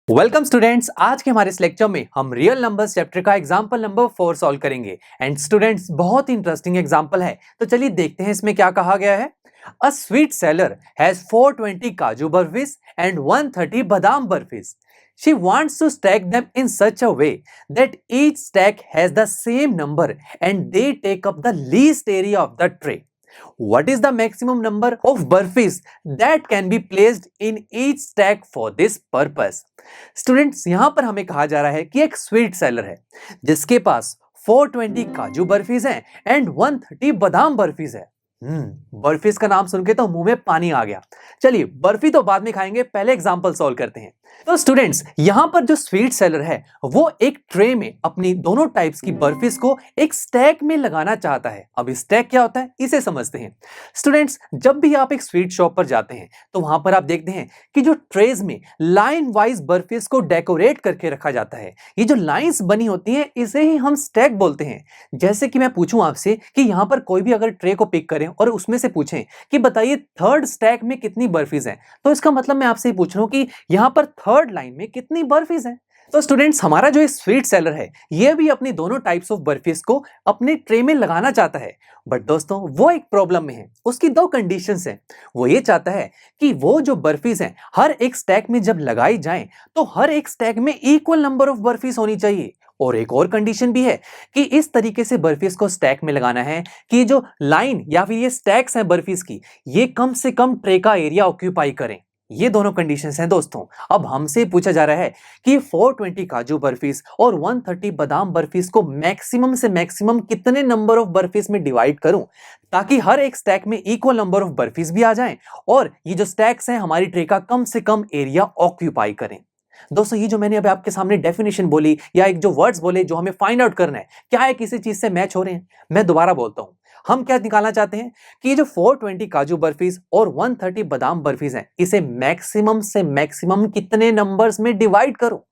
Welcome students. आज के हमारे इस लेक्चर में हम रियल नंबर्स चैप्टर का एग्जांपल नंबर 4 सॉल्व करेंगे। एंड स्टूडेंट्स, बहुत ही इंटरेस्टिंग एग्जांपल है, तो चलिए देखते हैं इसमें क्या कहा गया है। अ स्वीट सेलर हैज 420 काजू बर्फीज एंड 130 बादाम बर्फीज. She wants to stack them in such a way that each stack has the same number and they take up the least area of the tray. What is the maximum number of burpees that can be placed in each stack for this purpose? Students, यहां पर हमें कहा जा रहा है कि एक sweet seller है जिसके पास 420 काजू बर्फीज हैं एंड 130 बादाम बर्फीज है। बर्फीज का नाम सुन के तो मुंह में पानी आ गया। चलिए, बर्फी तो बाद में खाएंगे, पहले एग्जांपल सॉल्व करते हैं। तो स्टूडेंट्स, यहां पर जो स्वीट सेलर है वो एक ट्रे में अपनी दोनों टाइप्स की बर्फीज को एक स्टैक में लगाना चाहता है। अब स्टैक क्या होता है इसे समझते हैं। स्टूडेंट्स, जब भी आप एक स्वीट शॉप पर जाते हैं तो वहां पर आप देखते हैं कि जो ट्रेज में लाइन वाइज बर्फीज को डेकोरेट करके रखा जाता है। ये जो लाइंस बनी होती हैं इसे ही हम स्टैक बोलते हैं। जैसे कि मैं पूछूं आपसे कि यहां पर कोई भी अगर ट्रे को पिक करें और उसमें से पूछें कि बताइए थर्ड स्टैक में कितनी बर्फीज हैं, तो इसका मतलब मैं आपसे पूछ रहा हूं कि यहां पर थर्ड लाइन में कितनी बर्फीज हैं। तो स्टूडेंट्स, हमारा जो स्वीट सेलर है ये भी अपनी दोनों टाइप्स ऑफ बर्फीज को अपने ट्रे में लगाना चाहता है। बट दोस्तों, वो एक प्रॉब्लम में है। उसकी दो कंडीशंस हैं। वो ये चाहता है कि वो जो बर्फीज हैं हर एक स्टैक में जब लगाई जाएं तो हर एक स्टैक में इक्वल नंबर ऑफ बर्फीज होनी चाहिए। और एक और कंडीशन भी है कि इस तरीके से बर्फीज को स्टैक में लगाना है कि जो लाइन या फिर ये स्टैक्स हैं बर्फीज की, ये कम से कम ट्रे का एरिया ऑक्यूपाई करें। ये दोनों कंडीशंस हैं दोस्तों। अब हमसे पूछा जा रहा है कि 420 काजू बर्फीज और 130 बादाम बर्फीज को मैक्सिमम से मैक्सिमम कितने नंबर ऑफ बर्फीज में डिवाइड करूं ताकि हर एक स्टैक में इक्वल नंबर ऑफ बर्फीज भी आ जाएं और ये जो स्टैक्स हैं हमारी ट्रे का कम से कम एरिया ऑक्यूपाई करें। दोस्तों, ये जो मैंने अभी आपके सामने डेफिनेशन बोली या एक जो वर्ड्स बोले जो हमें फाइंड आउट करना है, क्या है किसी चीज से मैच हो रहे हैं? मैं दोबारा बोलता हूं। हम क्या निकालना चाहते हैं कि ये जो 420 काजू बर्फीज और 130 बादाम बर्फीज हैं इसे मैक्सिमम से मैक्सिमम कितने नंबर्स में डिवाइड करो।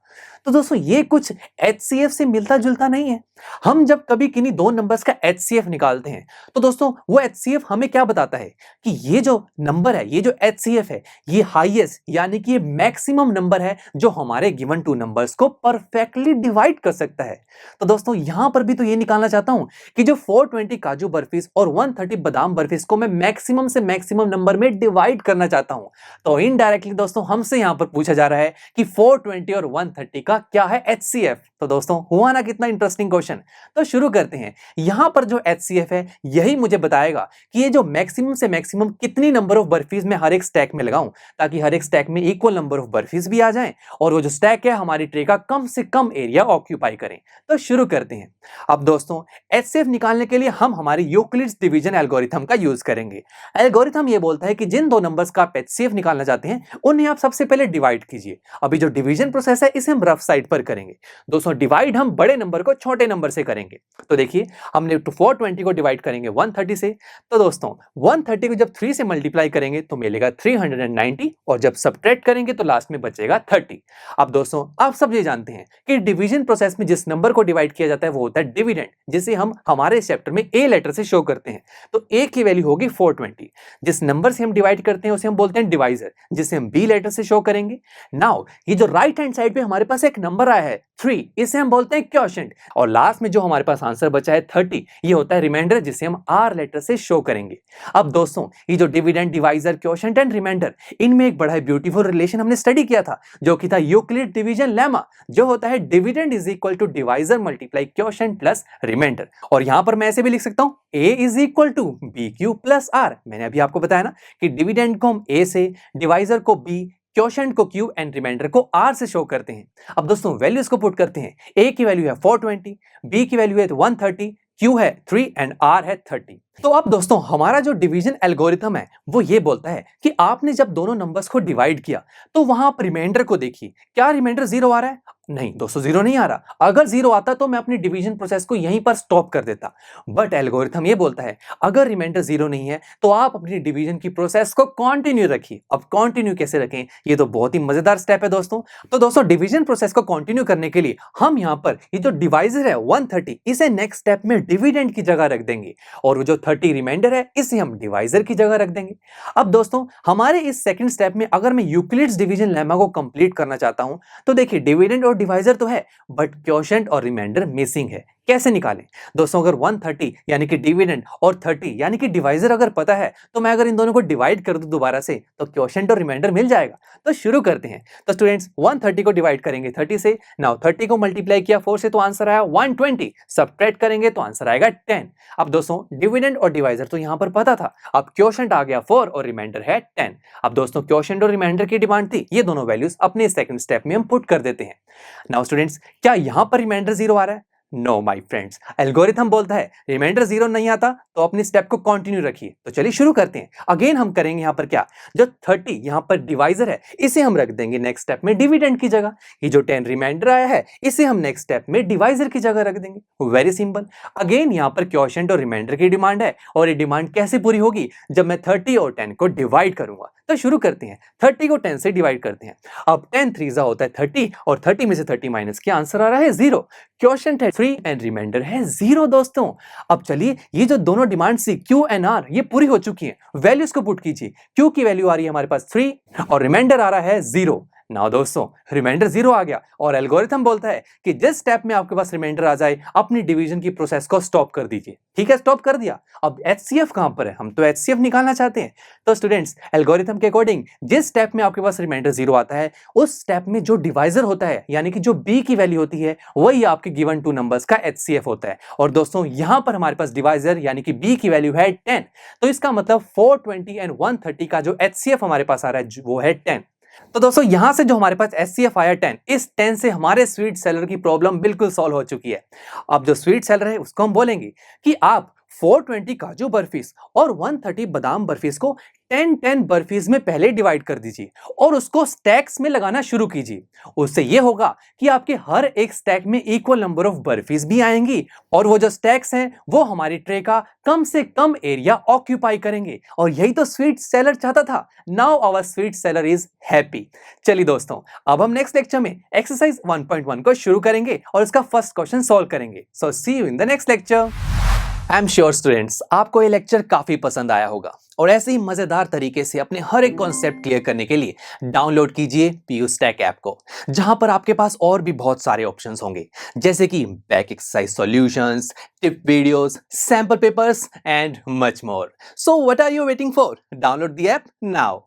तो दोस्तों, ये कुछ HCF से मिलता जुलता नहीं है। हम जब कभी किन्हीं दो नंबर्स का HCF निकालते हैं तो दोस्तों वो HCF हमें क्या बताता है कि ये जो नंबर है, ये जो HCF है, ये हाईएस्ट यानी कि ये मैक्सिमम नंबर है जो हमारे गिवन टू नंबर्स को परफेक्टली डिवाइड कर सकता है। तो दोस्तों, यहां पर भी तो ये निकालना चाहता हूं कि जो 420 काजू बर्फीज और 130 बादाम बर्फीज को मैं मैक्सिमम से मैक्सिमम नंबर में डिवाइड करना चाहता हूं। तो इनडायरेक्टली दोस्तों हमसे यहां पर पूछा जा रहा है कि 420 और 130 का क्या है HCF। तो दोस्तों, हुआ ना कितना इंटरेस्टिंग क्वेश्चन। तो शुरू करते हैं। यहां पर जो HCF है यही मुझे बताएगा कि ये जो मैक्सिमम से मैक्सिमम कितनी नंबर ऑफ बर्फीज में हर एक स्टैक में लगाऊं ताकि हर एक स्टैक में इक्वल नंबर ऑफ बर्फीज भी आ जाएं और वो जो स्टैक है हमारी ट्रे का कम से कम एरिया ऑक्यूपाई करें। तो शुरू करते हैं। अब दोस्तों, HCF निकालने के लिए हम हमारी यूक्लिड्स डिवीजन एल्गोरिथम का यूज करेंगे। एल्गोरिथम ये बोलता है कि जिन दो नंबर्स का आप HCF निकालना चाहते हैं उन्हें आप सबसे पहले डिवाइड कीजिए। अभी जो डिवीजन प्रोसेस है इसे हम रफ साइड पर करेंगे। दोस्तों, डिवाइड हम बड़े नंबर को छोटे नंबर से करेंगे। तो देखिए, हमने 420 को डिवाइड करेंगे 130 से। तो दोस्तों, 130 को जब 3 से मल्टीप्लाई करेंगे तो मिलेगा 390 और जब सब्ट्रैक्ट करेंगे तो लास्ट में बचेगा 30। अब दोस्तों, आप सब ये जानते हैं कि डिवीजन प्रोसेस में जिस नंबर को डिवाइड किया जाता है वो होता है डिविडेंड, जिसे हम हमारे चैप्टर में ए लेटर से शो करते हैं। तो ए की वैल्यू होगी 420। जिस नंबर से हम डिवाइड करते हैं उसे हम बोलते हैं डिवाइजर, जिसे हम बी लेटर से शो करेंगे। नाउ ये जो राइट हैंड साइड पे हमारे पास एक नंबर आया है 3, इसे हम बोलते हैं क्वोशिएंट। और लास्ट में जो हमारे पास आंसर बचा है 30, ये होता है रिमाइंडर, जिसे हम आर लेटर से शो करेंगे। अब दोस्तों, ये जो dividend, divisor, quotient and remainder, इनमें एक बड़ा ब्यूटीफुल रिलेशन हमने स्टडी किया था जो कि था यूक्लिड डिवीजन लेमा, जो होता है dividend is equal to divisor multiply quotient plus remainder. और यहां पर मैं ऐसे भी लिख सकता हूं A is equal to B Q plus R. मैंने अभी आपको बताया ना कि डिविडेंड को हम ए से, डिवाइजर को बी, क्वोशिएंट को क्यू एंड रिमाइंडर को आर से शो करते हैं। अब दोस्तों, वैल्यूज को पुट करते हैं। ए की वैल्यू है 420, बी की वैल्यू है 130, क्यू है 3 एंड आर है 30। तो अब दोस्तों, हमारा जो डिवीजन एल्गोरिथम है वो ये बोलता है कि आपने जब दोनों नंबर्स को डिवाइड किया तो वहां आप रिमाइंडर को देखिए। क्या रिमाइंडर 0 आ रहा है? नहीं दोस्तों, जीरो नहीं आ रहा। अगर जीरो आता तो मैं अपनी डिवीजन प्रोसेस को यहीं पर स्टॉप कर देता, बट एल्गोरिथम ये बोलता है अगर रिमाइंडर जीरो नहीं है तो आप अपनी डिवीजन की प्रोसेस को कंटिन्यू रखिए। अब कंटिन्यू कैसे रखें, ये तो बहुत ही मजेदार स्टेप है दोस्तों। तो दोस्तों डिवीजन प्रोसेस को कंटिन्यू करने के लिए हम यहां पर ये जो डिवाइजर है 130, इसे नेक्स्ट स्टेप में डिविडेंड की जगह रख देंगे, और वो जो 30 रिमाइंडर है इसे हम डिवाइजर की जगह रख देंगे। अब दोस्तों हमारे इस सेकंड स्टेप में अगर मैं यूक्लिड्स डिवीजन लेमा को कंप्लीट करना चाहता हूं तो देखिए डिविडेंड और डिवाइजर तो है, बट क्वोशिएंट और रिमाइंडर मिसिंग है। कैसे निकालें दोस्तों, अगर 130 यानी कि डिविडेंड और 30 यानी कि डिवाइजर अगर पता है तो मैं अगर इन दोनों को डिवाइड कर दूं दोबारा से तो क्वोशिएंट और रिमाइंडर मिल जाएगा। तो शुरू करते हैं। तो स्टूडेंट्स 130 को डिवाइड करेंगे 30 से, नाउ 30 को मल्टीप्लाई किया 4 से तो आंसर आया 120, सब्ट्रैक्ट करेंगे तो आंसर आएगा 10। अब दोस्तों डिविडेंड और डिवाइजर तो यहां पर पता था, अब क्वोशिएंट आ गया 4 और रिमाइंडर है 10। अब दोस्तों क्वोशिएंट और रिमाइंडर की डिमांड थी, ये दोनों वैल्यूज अपने सेकंड स्टेप में हम पुट कर देते हैं। नाउ स्टूडेंट्स क्या यहां पर रिमाइंडर जीरो आ रहा है? नो माय फ्रेंड्स, एल्गोरिथम बोलता है रिमाइंडर जीरो नहीं आता तो अपनी स्टेप को कंटिन्यू रखिए। तो चलिए शुरू करते हैं। अगेन हम करेंगे यहां पर क्या, जो 30 यहां पर डिवाइजर है इसे हम रख देंगे नेक्स्ट स्टेप में डिविडेंड की जगह। ये जो 10 रिमाइंडर आया है इसे हम नेक्स्ट स्टेप में डिवाइजर की जगह रख देंगे। Very simple. अगेन यहां पर क्वोशिएंट और रिमाइंडर की डिमांड है, और ये डिमांड कैसे पूरी होगी, जब मैं 30 और 10 को डिवाइड करूंगा। तो शुरू करते हैं, 30 को 10 से डिवाइड करते हैं। अब 10 3 होता है 30, और 30 में से 30 माइनस किया आंसर आ रहा है 0। क्वोशिएंट है 3 एंड रिमाइंडर है 0 दोस्तों। अब चलिए ये जो दोनों demand C Q and R ये पूरी हो चुकी है, वैल्यूज को पुट कीजिए। क्यू की वैल्यू आ रही है हमारे पास 3 और रिमाइंडर आ रहा है 0। नाउ दोस्तों रिमाइंडर 0 आ गया, और एल्गोरिथम बोलता है कि जिस स्टेप में आपके पास रिमाइंडर आ जाए अपनी डिवीजन की प्रोसेस को स्टॉप कर दीजिए। ठीक है, स्टॉप कर दिया। अब एचसीएफ कहां पर है, हम तो एचसीएफ निकालना चाहते हैं। तो स्टूडेंट्स एल्गोरिथम के अकॉर्डिंग जिस स्टेप में आपके पास रिमाइंडर 0 आता है उस स्टेप में जो डिवाइजर होता है यानी कि जो बी की वैल्यू होती है वही आपके गिवन टू नंबर्स का एचसीएफ होता है। और दोस्तों यहां पर हमारे पास डिवाइजर यानी कि बी की वैल्यू है 10, तो इसका मतलब 420 एंड 130 का जो एचसीएफ हमारे पास आ रहा है वो है 10। तो दोस्तों यहां से जो हमारे पास एचसीएफ आया 10, इस 10 से हमारे स्वीट सेलर की प्रॉब्लम बिल्कुल सॉल्व हो चुकी है। अब जो स्वीट सेलर है उसको हम बोलेंगे कि आप 420 काजू बर्फीस और 130 बादाम बर्फीस को 10-10 बर्फीज में पहले डिवाइड कर दीजिए और उसको स्टैक्स में लगाना शुरू कीजिए। उससे यह होगा कि आपके हर एक स्टैक में इक्वल नंबर ऑफ बर्फीज भी आएंगी, और वो जो स्टैक्स हैं वो हमारी ट्रे का कम से कम एरिया ऑक्यूपाई करेंगे। और यही तो स्वीट सेलर चाहता था। Now our sweet seller is happy. चलिए दोस्तों अब हम नेक्स्ट लेक्चर में एक्सरसाइज 1.1 को शुरू करेंगे और इसका फर्स्ट क्वेश्चन सॉल्व करेंगे। So see you in the next lecture. I am sure students आपको ये लेक्चर काफी पसंद आया होगा, और ऐसे ही मजेदार तरीके से अपने हर एक कॉन्सेप्ट क्लियर करने के लिए डाउनलोड कीजिए पीयू स्टैक ऐप को, जहां पर आपके पास और भी बहुत सारे ऑप्शंस होंगे जैसे कि back exercise solutions, tip videos, sample papers and much more. So what are you waiting for? Download the app now.